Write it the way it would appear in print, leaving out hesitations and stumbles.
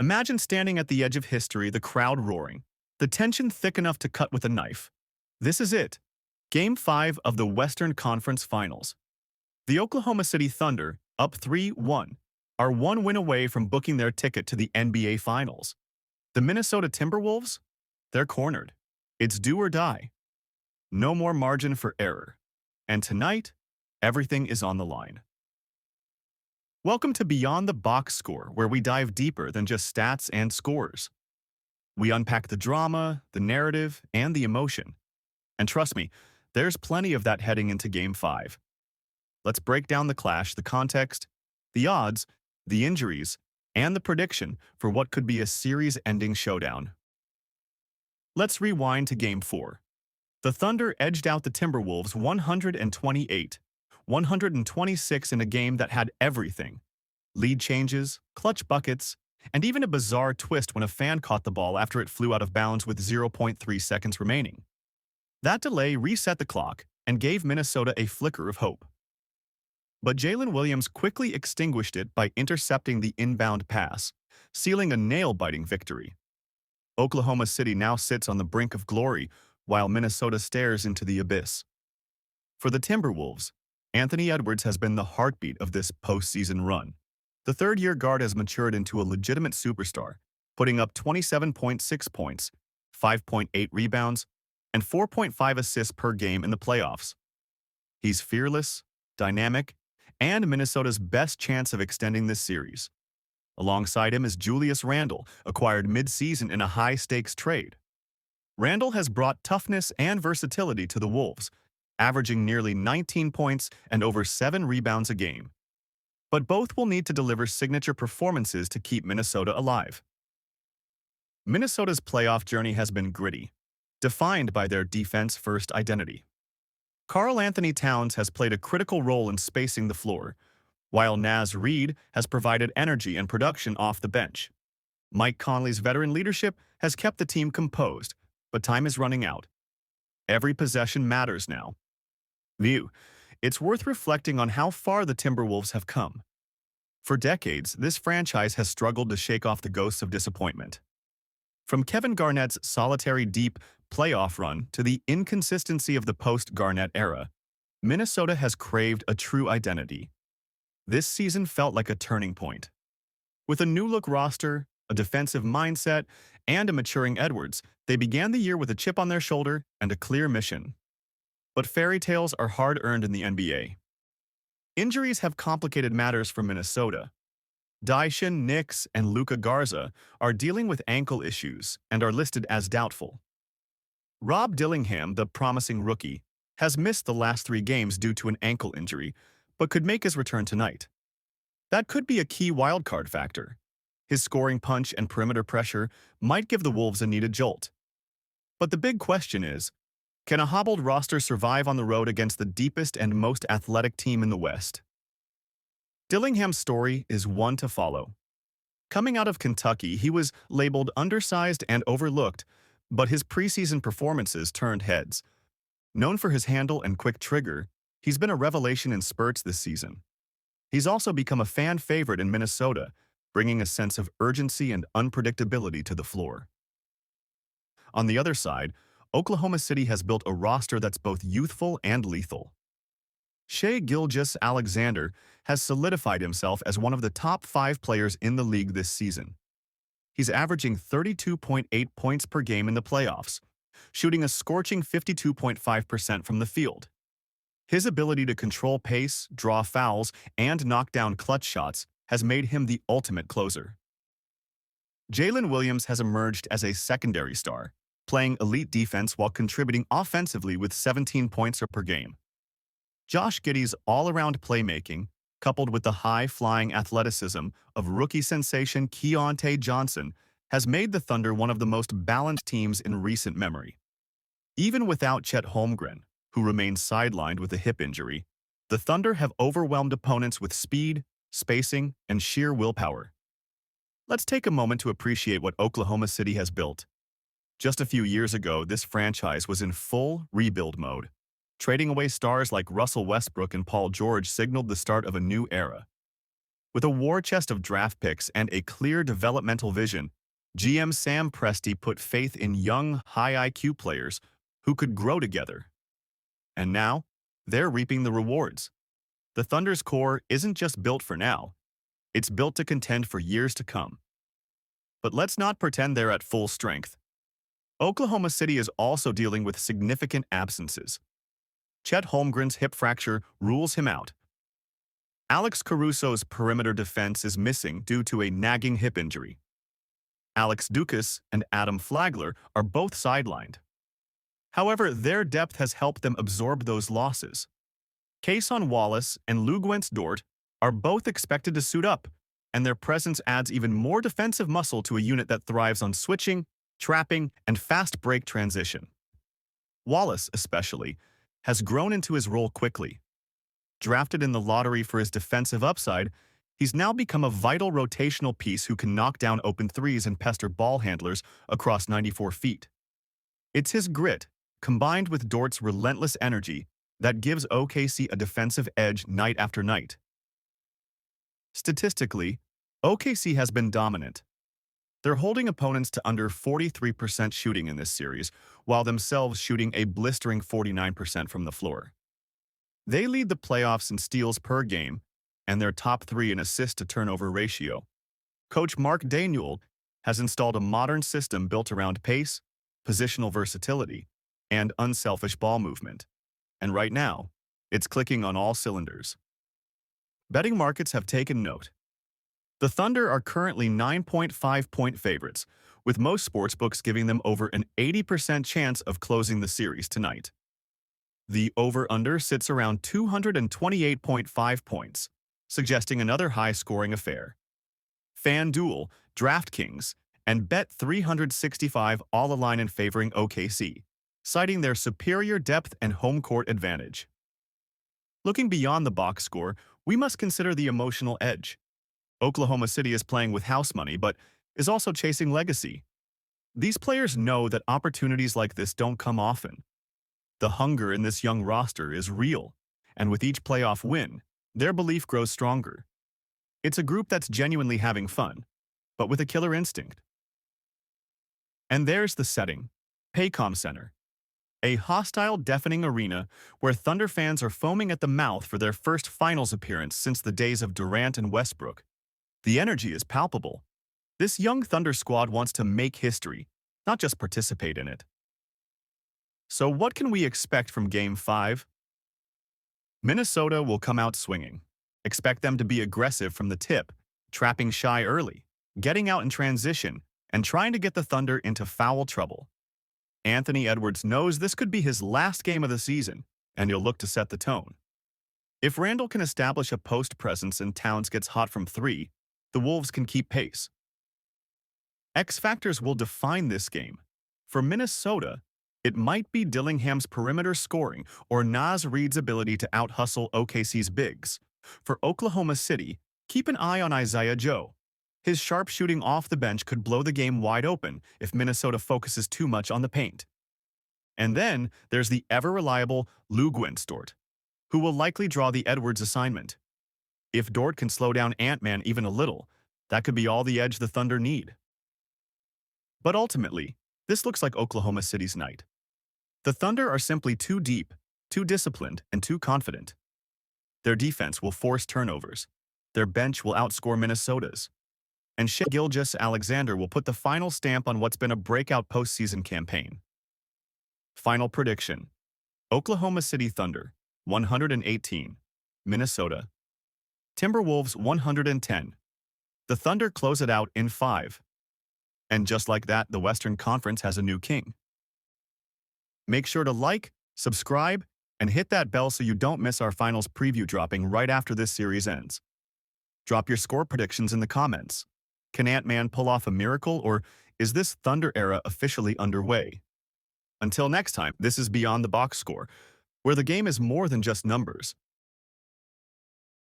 Imagine standing at the edge of history, the crowd roaring, the tension thick enough to cut with a knife. This is it. Game 5 of the Western Conference Finals. The Oklahoma City Thunder, up 3-1, are one win away from booking their ticket to the NBA Finals. The Minnesota Timberwolves? They're cornered. It's do or die. No more margin for error. And tonight, everything is on the line. Welcome to Beyond the Box Score, where we dive deeper than just stats and scores. We unpack the drama, the narrative, and the emotion. And trust me, there's plenty of that heading into Game 5. Let's break down the clash, the context, the odds, the injuries, and the prediction for what could be a series-ending showdown. Let's rewind to Game 4. The Thunder edged out the Timberwolves 128-126 in a game that had everything. Lead changes, clutch buckets, and even a bizarre twist when a fan caught the ball after it flew out of bounds with 0.3 seconds remaining. That delay reset the clock and gave Minnesota a flicker of hope. But Jalen Williams quickly extinguished it by intercepting the inbound pass, sealing a nail-biting victory. Oklahoma City now sits on the brink of glory, while Minnesota stares into the abyss. For the Timberwolves, Anthony Edwards has been the heartbeat of this postseason run. The third-year guard has matured into a legitimate superstar, putting up 27.6 points, 5.8 rebounds, and 4.5 assists per game in the playoffs. He's fearless, dynamic, and Minnesota's best chance of extending this series. Alongside him is Julius Randle, acquired mid-season in a high-stakes trade. Randle has brought toughness and versatility to the Wolves, averaging nearly 19 points and over 7 rebounds a game. But both will need to deliver signature performances to keep Minnesota alive. Minnesota's playoff journey has been gritty, defined by their defense-first identity. Karl-Anthony Towns has played a critical role in spacing the floor, while Naz Reid has provided energy and production off the bench. Mike Conley's veteran leadership has kept the team composed, but time is running out. Every possession matters now. It's worth reflecting on how far the Timberwolves have come. For decades, this franchise has struggled to shake off the ghosts of disappointment. From Kevin Garnett's solitary deep playoff run to the inconsistency of the post-Garnett era, Minnesota has craved a true identity. This season felt like a turning point. With a new-look roster, a defensive mindset, and a maturing Edwards, they began the year with a chip on their shoulder and a clear mission. But fairy tales are hard-earned in the NBA. Injuries have complicated matters for Minnesota. Daishin Nix and Luka Garza are dealing with ankle issues and are listed as doubtful. Rob Dillingham, the promising rookie, has missed the last 3 games due to an ankle injury, but could make his return tonight. That could be a key wildcard factor. His scoring punch and perimeter pressure might give the Wolves a needed jolt. But the big question is, can a hobbled roster survive on the road against the deepest and most athletic team in the West? Dillingham's story is one to follow. Coming out of Kentucky, he was labeled undersized and overlooked, but his preseason performances turned heads. Known for his handle and quick trigger, he's been a revelation in spurts this season. He's also become a fan favorite in Minnesota, bringing a sense of urgency and unpredictability to the floor. On the other side, Oklahoma City has built a roster that's both youthful and lethal. Shai Gilgeous-Alexander has solidified himself as one of the top 5 players in the league this season. He's averaging 32.8 points per game in the playoffs, shooting a scorching 52.5% from the field. His ability to control pace, draw fouls, and knock down clutch shots has made him the ultimate closer. Jalen Williams has emerged as a secondary star, playing elite defense while contributing offensively with 17 points per game. Josh Giddey's all-around playmaking, coupled with the high-flying athleticism of rookie sensation Keontae Johnson, has made the Thunder one of the most balanced teams in recent memory. Even without Chet Holmgren, who remains sidelined with a hip injury, the Thunder have overwhelmed opponents with speed, spacing, and sheer willpower. Let's take a moment to appreciate what Oklahoma City has built. Just a few years ago, this franchise was in full rebuild mode. Trading away stars like Russell Westbrook and Paul George signaled the start of a new era. With a war chest of draft picks and a clear developmental vision, GM Sam Presti put faith in young, high IQ players who could grow together. And now, they're reaping the rewards. The Thunder's core isn't just built for now, it's built to contend for years to come. But let's not pretend they're at full strength. Oklahoma City is also dealing with significant absences. Chet Holmgren's hip fracture rules him out. Alex Caruso's perimeter defense is missing due to a nagging hip injury. Alex Dukas and Adam Flagler are both sidelined. However, their depth has helped them absorb those losses. Cason Wallace and Luguentz Dort are both expected to suit up, and their presence adds even more defensive muscle to a unit that thrives on switching, trapping, and fast break transition. Wallace, especially, has grown into his role quickly. Drafted in the lottery for his defensive upside, he's now become a vital rotational piece who can knock down open threes and pester ball handlers across 94 feet. It's his grit, combined with Dort's relentless energy, that gives OKC a defensive edge night after night. Statistically, OKC has been dominant. They're holding opponents to under 43% shooting in this series, while themselves shooting a blistering 49% from the floor. They lead the playoffs in steals per game, and they're top 3 in assist-to-turnover ratio. Coach Mark Daniel has installed a modern system built around pace, positional versatility, and unselfish ball movement. And right now, it's clicking on all cylinders. Betting markets have taken note. The Thunder are currently 9.5-point favorites, with most sportsbooks giving them over an 80% chance of closing the series tonight. The over-under sits around 228.5 points, suggesting another high-scoring affair. FanDuel, DraftKings, and Bet365 all align in favoring OKC, citing their superior depth and home court advantage. Looking beyond the box score, we must consider the emotional edge. Oklahoma City is playing with house money, but is also chasing legacy. These players know that opportunities like this don't come often. The hunger in this young roster is real, and with each playoff win, their belief grows stronger. It's a group that's genuinely having fun, but with a killer instinct. And there's the setting, Paycom Center, a hostile, deafening arena where Thunder fans are foaming at the mouth for their first finals appearance since the days of Durant and Westbrook. The energy is palpable. This young Thunder squad wants to make history, not just participate in it. So what can we expect from Game 5? Minnesota will come out swinging. Expect them to be aggressive from the tip, trapping Shai early, getting out in transition, and trying to get the Thunder into foul trouble. Anthony Edwards knows this could be his last game of the season, and he'll look to set the tone. If Randle can establish a post presence and Towns gets hot from 3, the Wolves can keep pace. X factors will define this game. For Minnesota, it might be Dillingham's perimeter scoring or Naz Reid's ability to out-hustle OKC's bigs. For Oklahoma City, keep an eye on Isaiah Joe. His sharp shooting off the bench could blow the game wide open if Minnesota focuses too much on the paint. And then there's the ever-reliable Luguentz Dort, who will likely draw the Edwards assignment. If Dort can slow down Ant-Man even a little, that could be all the edge the Thunder need. But ultimately, this looks like Oklahoma City's night. The Thunder are simply too deep, too disciplined, and too confident. Their defense will force turnovers. Their bench will outscore Minnesota's. And Shai Gilgeous-Alexander will put the final stamp on what's been a breakout postseason campaign. Final prediction: Oklahoma City Thunder, 118. Minnesota Timberwolves, 110. The Thunder close it out in 5. And just like that, the Western Conference has a new king. Make sure to like, subscribe, and hit that bell so you don't miss our finals preview dropping right after this series ends. Drop your score predictions in the comments. Can Ant-Man pull off a miracle, or is this Thunder era officially underway? Until next time, this is Beyond the Box Score, where the game is more than just numbers.